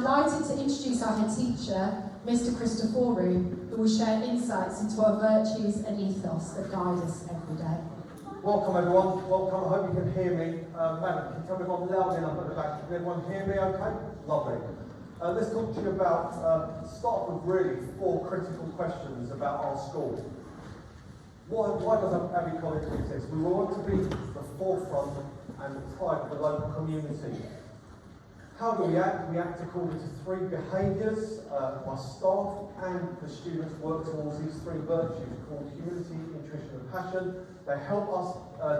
delighted to introduce our head teacher, Mr. Christoforu, who will share insights into our virtues and ethos that guide us every day. Welcome everyone, welcome. I hope you can hear me. Madam, can you tell me if I'm loud enough at the back? Can everyone hear me okay? Lovely. Let's talk to you about, start with really 4 critical questions about our school. Why does Abbey College exist? We want to be the forefront and the pride of the local community. How do we act? We act according to 3 behaviours. My staff and the students work towards these 3 virtues called humility, intuition and passion. They help us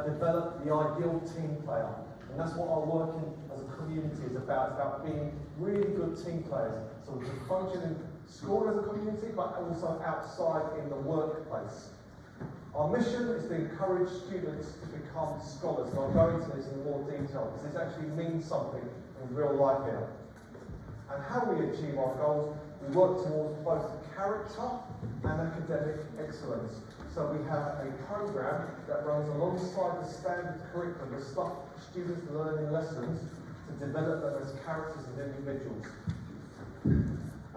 develop the ideal team player. And that's what our working as a community is about. It's about being really good team players. So we can function in school as a community, but also outside in the workplace. Our mission is to encourage students to become scholars. And I'll go into this in more detail because this actually means something in real life here. And how we achieve our goals, we work towards both character and academic excellence. So we have a program that runs alongside the standard curriculum, the stuff students learn in lessons, to develop them as characters and individuals.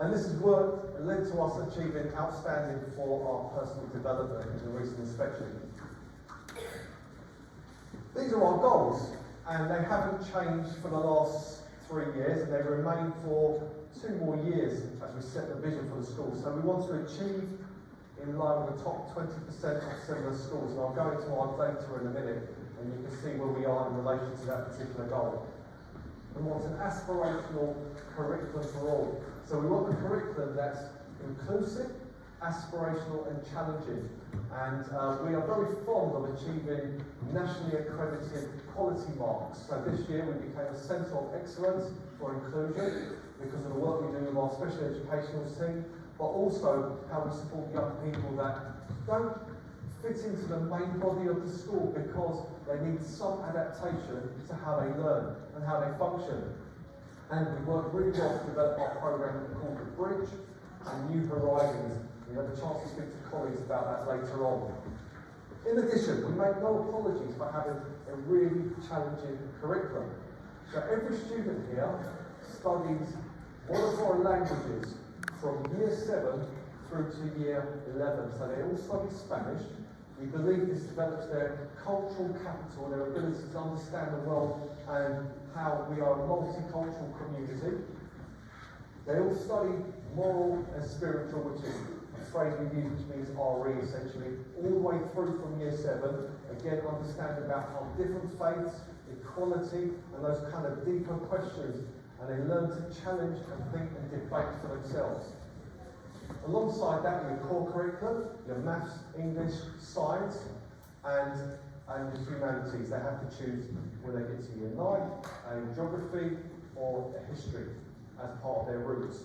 And this has led to us achieving outstanding for our personal development in the recent inspection. These are our goals, and they haven't changed for the last 3 years, and they remain for 2 more years as we set the vision for the school. So we want to achieve in line with the top 20% of similar schools, and I'll go into our data in a minute, and you can see where we are in relation to that particular goal. We want an aspirational curriculum for all. So we want a curriculum that's inclusive, aspirational and challenging. And we are very fond of achieving nationally accredited quality marks. So this year we became a centre of excellence for inclusion because of the work we do with our special educational team, but also how we support young people that don't fit into the main body of the school because they need some adaptation to how they learn and how they function. And we work really well to develop our program called The Bridge and New Horizons. We have a chance to speak to colleagues about that later on. In addition, we make no apologies for having a really challenging curriculum. So every student here studies one of our languages from year 7 through to year 11. So they all study Spanish. We believe this develops their cultural capital, their ability to understand the world and how we are a multicultural community. They all study moral and spiritual, which is a phrase we use which means RE essentially, all the way through from year 7. Again, understand about how different faiths, equality and those kind of deeper questions, and they learn to challenge and think and debate for themselves. Alongside that, your core curriculum, your maths, English, science, and the humanities. They have to choose when they get to year 9, a geography or a history as part of their routes.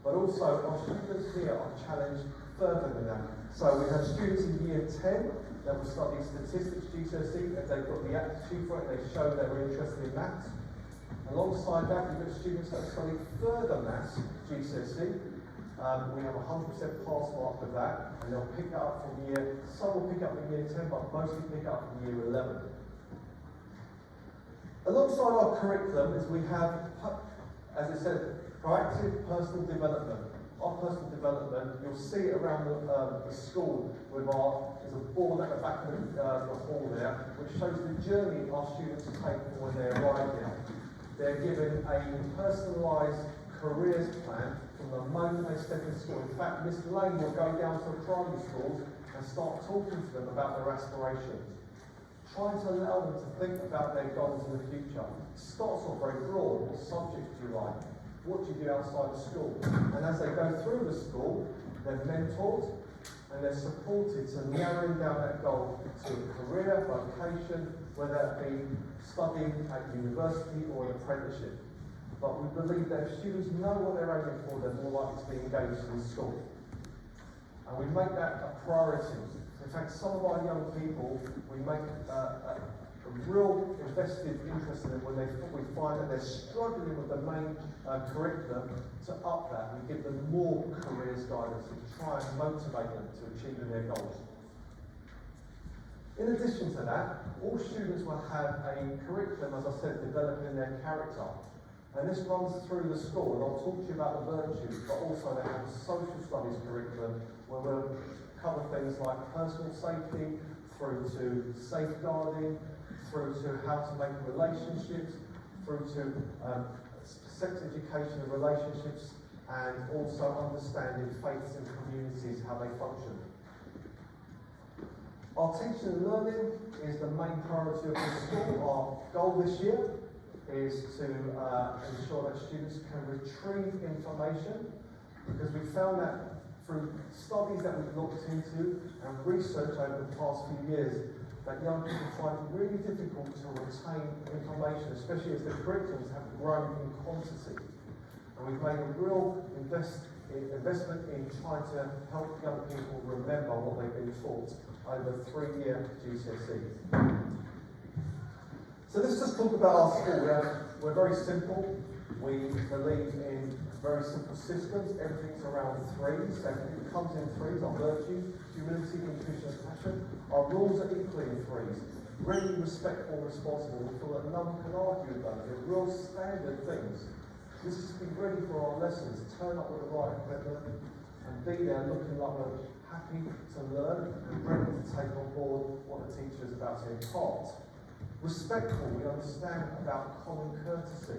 But also, our students here are challenged further than that. So we have students in year 10 that will study statistics GCSE, if they've got the aptitude for it, they show they were interested in maths. Alongside that, we've got students that study further maths GCSE. We have a 100% pass mark for that, and they'll pick it up from some will pick up in year 10, but mostly pick up in year 11. Alongside our curriculum is we have, as I said, proactive personal development. Our personal development, you'll see it around the school with there's a board at the back of the hall there, which shows the journey our students take when they arrive here. They're given a personalised careers plan from the moment they step in school. In fact, Miss Lane will go down to the primary schools and start talking to them about their aspirations, trying to allow them to think about their goals in the future. It starts off very broad. What subjects do you like? What do you do outside of school? And as they go through the school, they're mentored and they're supported to narrowing down that goal to a career, vocation, whether that be studying at university or an apprenticeship. But we believe that if students know what they're aiming for, they're more likely to be engaged in school. And we make that a priority. In fact, some of our young people, we make a real invested interest in them when we find that they're struggling with the main curriculum. To up that, we give them more careers guidance to try and motivate them to achieving their goals. In addition to that, all students will have a curriculum, as I said, developing their character. And this runs through the school, and I'll talk to you about the virtues, but also they have a social studies curriculum where we'll cover things like personal safety, through to safeguarding, through to how to make relationships, through to sex education and relationships, and also understanding faiths and communities, how they function. Our teaching and learning is the main priority of the school. Our goal this year is to ensure that students can retrieve information, because we found that through studies that we've looked into and research over the past few years, that young people find it really difficult to retain information, especially as the curriculums have grown in quantity. And we've made a real investment in trying to help young people remember what they've been taught over 3-year GCSEs. So let's just talk about our school. We're very simple. We believe in very simple systems. Everything's around 3s. Everything comes in 3s. Our virtues, humility, inclusion, and passion. Our rules are equally in 3s. Really respectful and responsible. We feel that no one can argue with those. They're real standard things. Let's just be ready for our lessons. Turn up with the right equipment and be there looking like we're happy to learn and ready to take on board what the teacher is about to impart. Respectful, we understand about common courtesy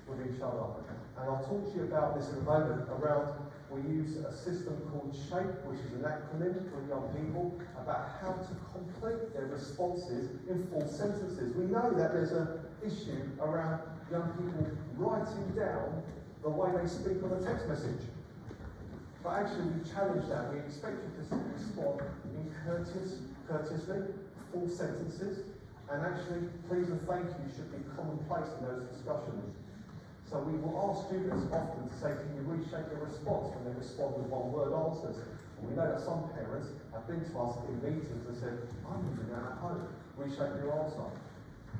with each other. And I'll talk to you about this in a moment around, we use a system called SHAPE, which is an acronym for young people, about how to complete their responses in full sentences. We know that there's an issue around young people writing down the way they speak on a text message. But actually we challenge that. We expect you to respond in courteously, full sentences, and actually please and thank you should be commonplace in those discussions. So we will ask students often to say, can you reshape your response when they respond with one-word answers? And we know that some parents have been to us in meetings and said, I'm using that at home, reshape your answer.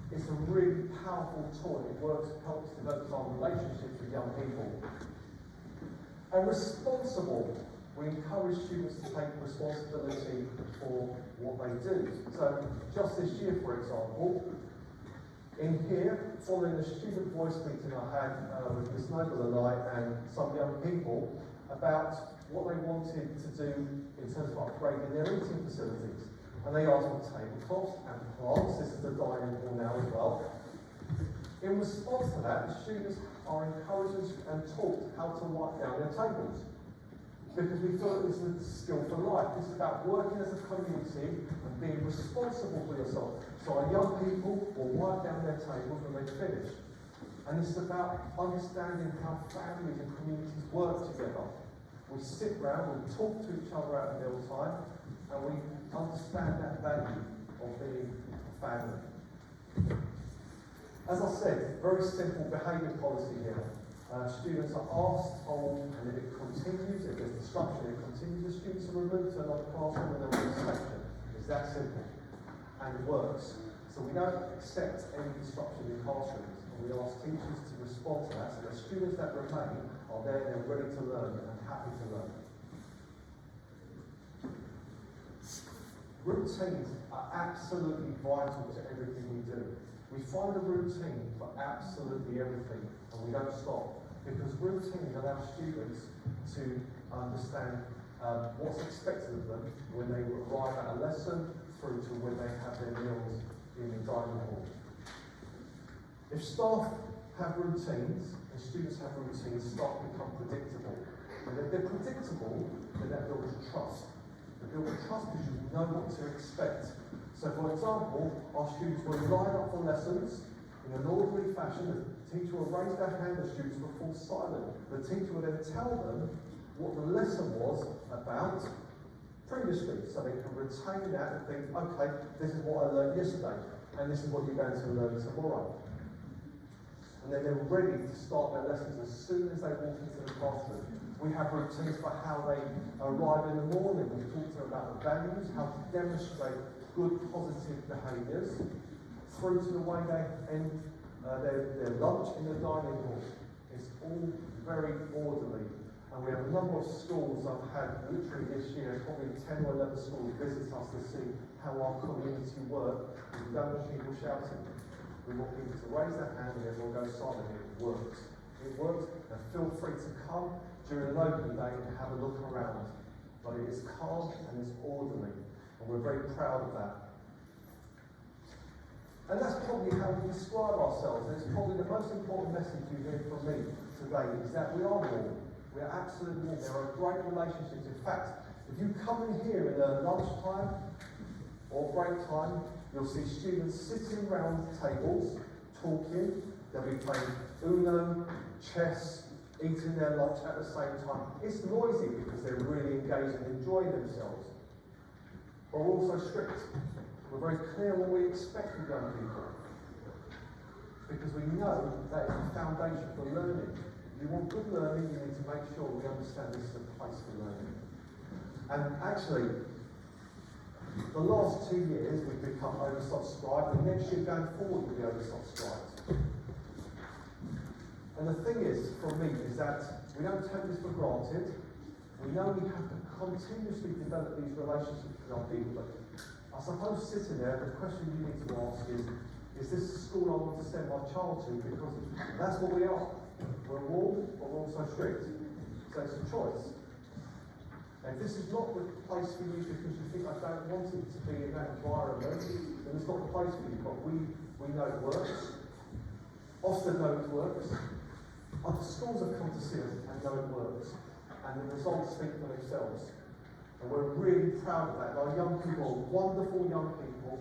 It's a really powerful tool. It works, helps develop our relationships with young people. And responsible, we encourage students to take responsibility for what they do. So just this year, for example, in here, following the student voice meeting I had with Miss Noble and I and some young people about what they wanted to do in terms of upgrading their eating facilities. And they asked for tablecloths and plants. This is the dining hall now as well. In response to that, the students are encouraged and taught how to wipe down their tables. Because we feel that this is a skill for life. This is about working as a community and being responsible for yourself. So our young people will wipe down their tables when they finish. And this is about understanding how families and communities work together. We sit round, we talk to each other at meal time, and we understand that value of being a family. As I said, very simple behaviour policy here. Students are asked, told, and if it continues, if there's disruption, it continues, the students are removed to another classroom and they're inspection. It's that simple. And it works. So we don't accept any disruption in classrooms, and we ask teachers to respond to that, so the students that remain are there, they're ready to learn and happy to learn. Routines are absolutely vital to everything we do. We find a routine for absolutely everything, and we don't stop, because routines allow students to understand what's expected of them when they arrive at a lesson through to when they have their meals in the dining hall. If staff have routines and students have routines, staff become predictable. And if they're predictable, then that builds trust. They build trust because you know what to expect. So for example, our students will line up for lessons in an orderly fashion. The teacher will raise their hand, the students will fall silent. The teacher will then tell them what the lesson was about previously, so they can retain that and think, okay, this is what I learned yesterday, and this is what you're going to learn tomorrow. And then they're ready to start their lessons as soon as they walk into the classroom. We have routines for how they arrive in the morning. We talk to them about the values, how to demonstrate good positive behaviours, through to the way they end their lunch in the dining hall. It's all very orderly. And we have a number of schools. I've had literally this year, probably 10 or 11 schools visit us to see how our community work. We don't want people shouting. We want people to raise their hand and everyone goes silent. It works. It works, and feel free to come during an open day and have a look around. But it is calm and it's orderly, and we're very proud of that. And that's probably how we describe ourselves, and it's probably the most important message you hear from me today, is that we are warm. We are absolutely warm. There are great relationships. In fact, if you come in here in a lunchtime or break time, you'll see students sitting around tables, talking. They'll be playing Uno, chess, eating their lunch at the same time. It's noisy because they're really engaged and enjoying themselves. But we're also strict. We're very clear what we expect of young people. Because we know that is the foundation for learning. If you want good learning, you need to make sure we understand this is a place for learning. And actually, the last 2 years we've become oversubscribed, and next year going forward we'll be oversubscribed. And the thing is, for me, is that we don't take this for granted. We know we have to continuously develop these relationships with our people. But I suppose sitting there, the question you need to ask is this the school I want to send my child to? Because that's what we are. We're warm, but we're also strict. So it's a choice. And if this is not the place for you because you think I don't want it to be in that environment, then it's not the place for you. But we know it works. Often know it works. Other schools have come to see us and know it works. And the results speak for themselves. And we're really proud of that. Our young people are wonderful young people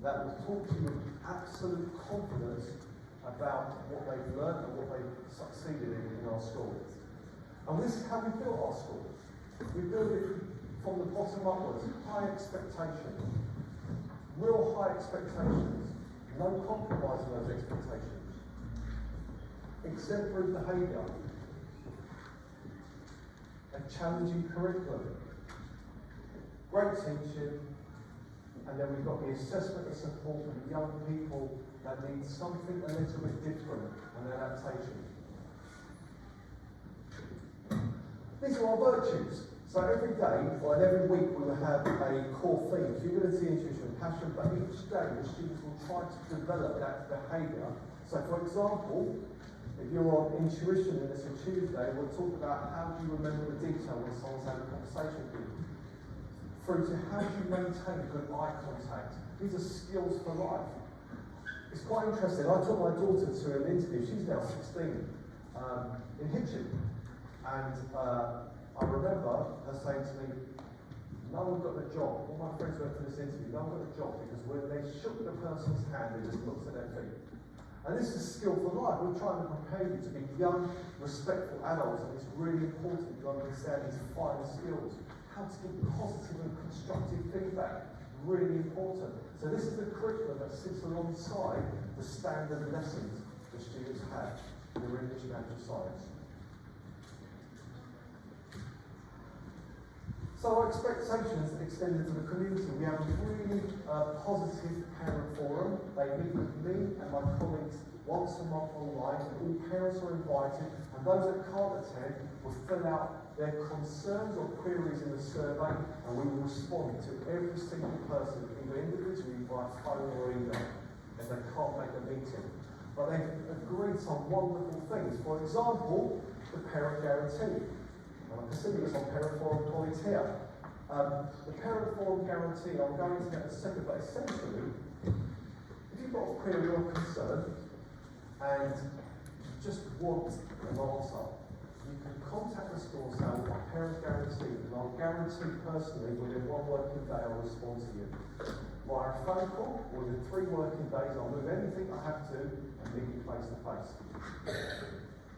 that will talk to you with absolute confidence about what they've learned and what they've succeeded in our school. And this is how we built our school. We built it from the bottom upwards, high expectations, real high expectations, no compromise in those expectations, exemplary behaviour, a challenging curriculum, great teaching, and then we've got the assessment and support of young people that need something a little bit different, and adaptation. These are our virtues. So every day, or every week, we will have a core theme, humility, intuition, passion, but each day the students will try to develop that behaviour. So for example, if you're on intuition and it's a Tuesday, we'll talk about how do you remember the detail when someone's having a conversation with you. Through to how do you maintain good eye contact. These are skills for life. It's quite interesting. I took my daughter to an interview, she's now 16, in Hitchin. And I remember her saying to me, no one got the job. All my friends went for this interview, no one got the job because when they shook the person's hand, they just looked at their feet. And this is a skill for life. We're trying to prepare you to be young, respectful adults, and it's really important you understand these fine skills. How to give positive and constructive feedback, really important. So this is the curriculum that sits alongside the standard lessons the students have in their English, Maths and Science. So our expectations extended to the community. We have a really positive parent forum. They meet with me and my colleagues once a month online. All parents are invited, and those that can't attend will fill out their concerns or queries in the survey, and we will respond to every single person, either individually by phone or email, if they can't make a meeting. But they've agreed some wonderful things. For example, the parent guarantee. I can see this on Parent Forum colleagues here. The Parent Forum guarantee, I'll go into that in a second, but essentially, if you've got a query or concern and you just want an answer, you can contact the school and say, I've got a parent guarantee, and I'll guarantee personally within 1 working day I'll respond to you. Via a phone call, or within 3 working days I'll move anything I have to and meet you face to face.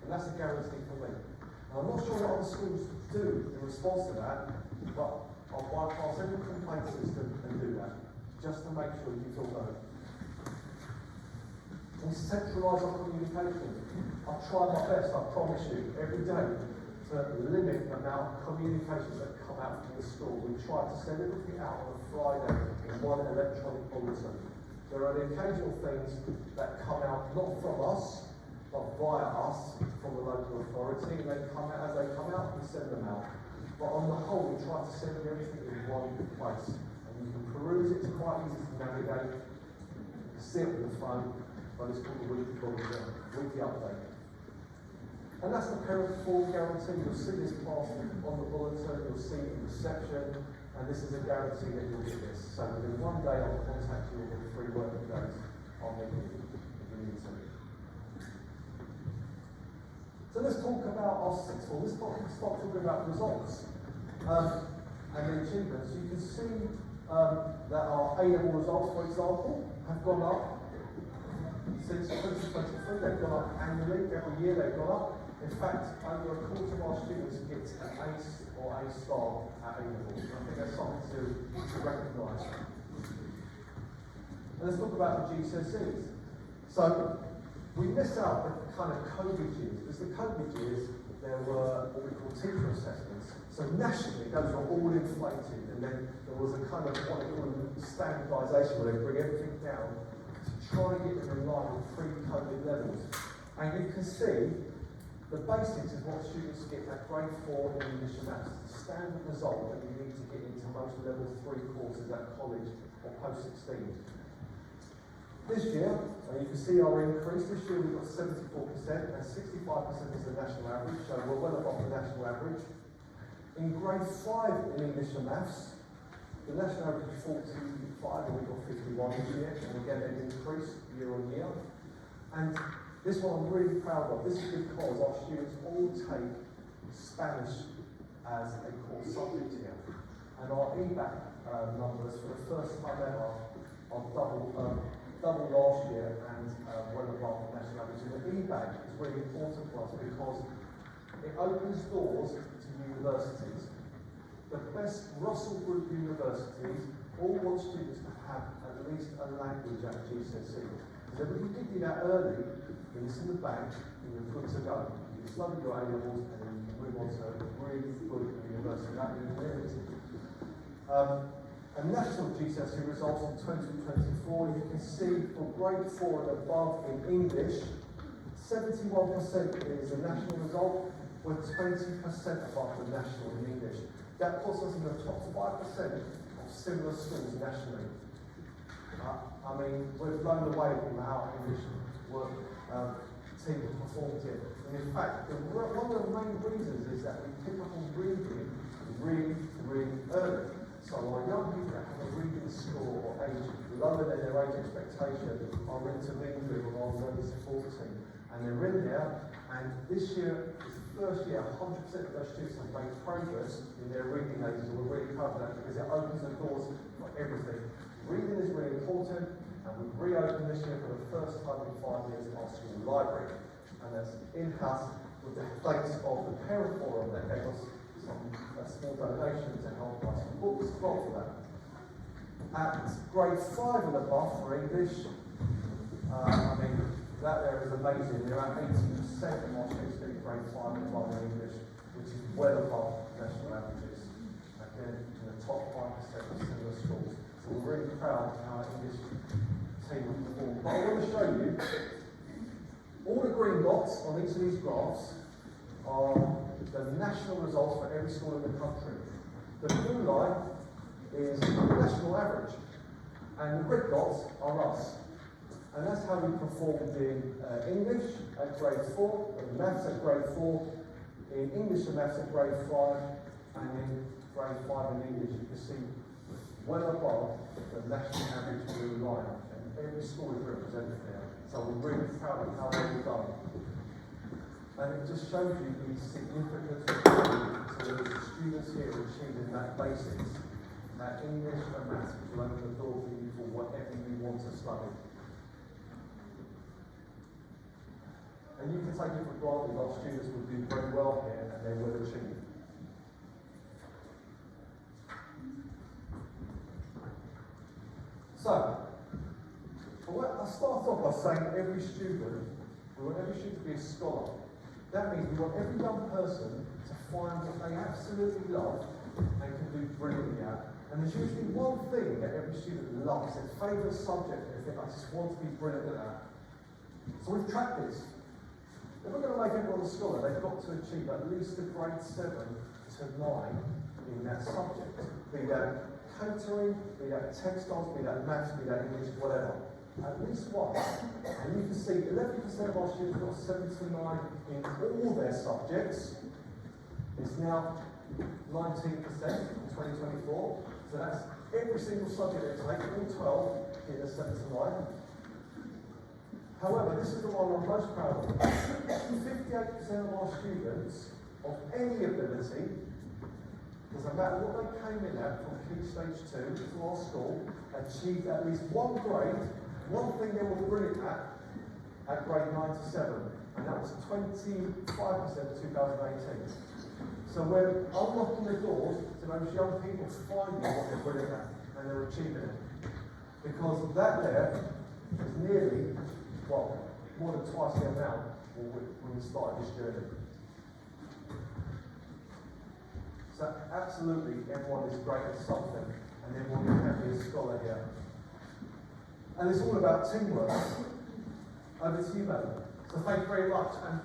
And that's a guarantee for me. I'm not sure what other schools do in response to that, but I'll bypass every complaint system and do that, just to make sure you feel heard. We centralise our communication. I try my best, I promise you, every day to limit the amount of communications that come out from the school. We try to send everything out on a Friday in one electronic bulletin. There are the occasional things that come out not from us, but via us from the local authority, and they come out, as they come out, we send them out. But on the whole, we try to send everything in one place. And you can peruse it, it's quite easy to navigate. You can see it on the phone, but it's called the weekly update. And that's the parent full guarantee. You'll see this passed on the bulletin, you'll see it in reception, and this is a guarantee that you'll get this. So within one day I'll contact you within 3 working days. I'll meet you if you need to. So let's talk about our sixth form. Let's start talking about results and the achievements. You can see that our A-level results, for example, have gone up since 2023. They've gone up annually. Every year they've gone up. In fact, over a quarter of our students get an A or A star at A-level. I think that's something to recognise. And let's talk about the GCSEs. So we miss out the kind of COVID years, because the COVID years there were what we call teacher assessments. So nationally those were all inflated, and then there was a kind of what they call standardisation, where they bring everything down to try and get them in line with pre-COVID levels. And you can see the basics is what students get at grade 4 in English and Maths. It's the standard result that you need to get into most level 3 courses at college or post-16. This year, you can see our increase. This year we've got 74% and 65% is the national average, so we're well above the national average. In grade 5 in English and Maths, the national average is 45 and we've got 51 this year, and again they've increased year on year. And this one I'm really proud of. This is because our students all take Spanish as a core subject here. And our EBAC numbers for the first time ever are double last year and well above the national average. And the EBAC is really important for us because it opens doors to universities. The best Russell Group universities all want students to have at least a language at GCSE. So if you do that early, then it's in the bank and you're good to go. You study your A-levels and then you can move on to a really good university. That is limited. And national GCSE results in 2024, you can see for grade 4 and above in English, 71% is the national result, with 20% above the national in English. That puts us in the top 5% of similar schools nationally. I mean, we're blown away from how English work team performed here. And in fact, one of the main reasons is that we pick up on reading really, really early. So our young people that have a reading score or age lower than their age expectation are intervened with on our learning support team. And they're in there, and this year is the first year 100% of those students have made progress in their reading ages, and we're really proud of that because it opens the doors for everything. Reading is really important, and we've reopened this year for the first time in 5 years our school library. And that's in-house with the thanks of the parent forum that gave us a small donation to help us with books as well for that. At grade 5 and above for English, I mean, that there is amazing. There are 80% of our students getting grade 5 and above in English, which is well above national averages. Again, in the top 5% of similar schools. So we're really proud of how our English team has performed. But I want to show you, all the green dots on each of these graphs are the national results for every school in the country. The blue line is the national average, and the red dots are us. And that's how we performed in English at grade 4, in Maths at grade 4, in English and Maths at grade 5, and in grade 5 in English you can see well above the national average blue line. And every school is represented there. So we're really proud of how they've done. And it just shows you the significance of the students here achieving that basics, that English and Maths, which will open the door for you for whatever you want to study. And you can take it for granted our students will do very well here and they will achieve. So, I'll start off by saying every student, we want every student to be a scholar. That means we want every young person to find what they absolutely love and can do brilliantly at. And there's usually one thing that every student loves, their favourite subject, they think, I just want to be brilliant at that. So we've tracked this. If we're going to make everyone a scholar, they've got to achieve at least a grade 7 to 9 in that subject. Be that catering, be that textiles, be that maths, be that English, whatever. at least one. And you can see 11% of our students got 79 in all their subjects. It's now 19% in 2024. So that's every single subject they take, all 12, hit a 79. However, this is the one I'm most proud of. 58% of our students of any ability, doesn't matter what they came in at from Key Stage 2 to our school, achieved at least one grade, one thing they were brilliant at grade 9 to 7. And that was 25% of 2018. So we're unlocking the doors to those young people finding what they're brilliant at, and they're achieving it. Because that there is nearly, well, more than twice the amount when we started this journey. So absolutely everyone is great at something, and everyone can be a scholar here. And it's all about teamwork. Over to you, madam. So thank you very much. And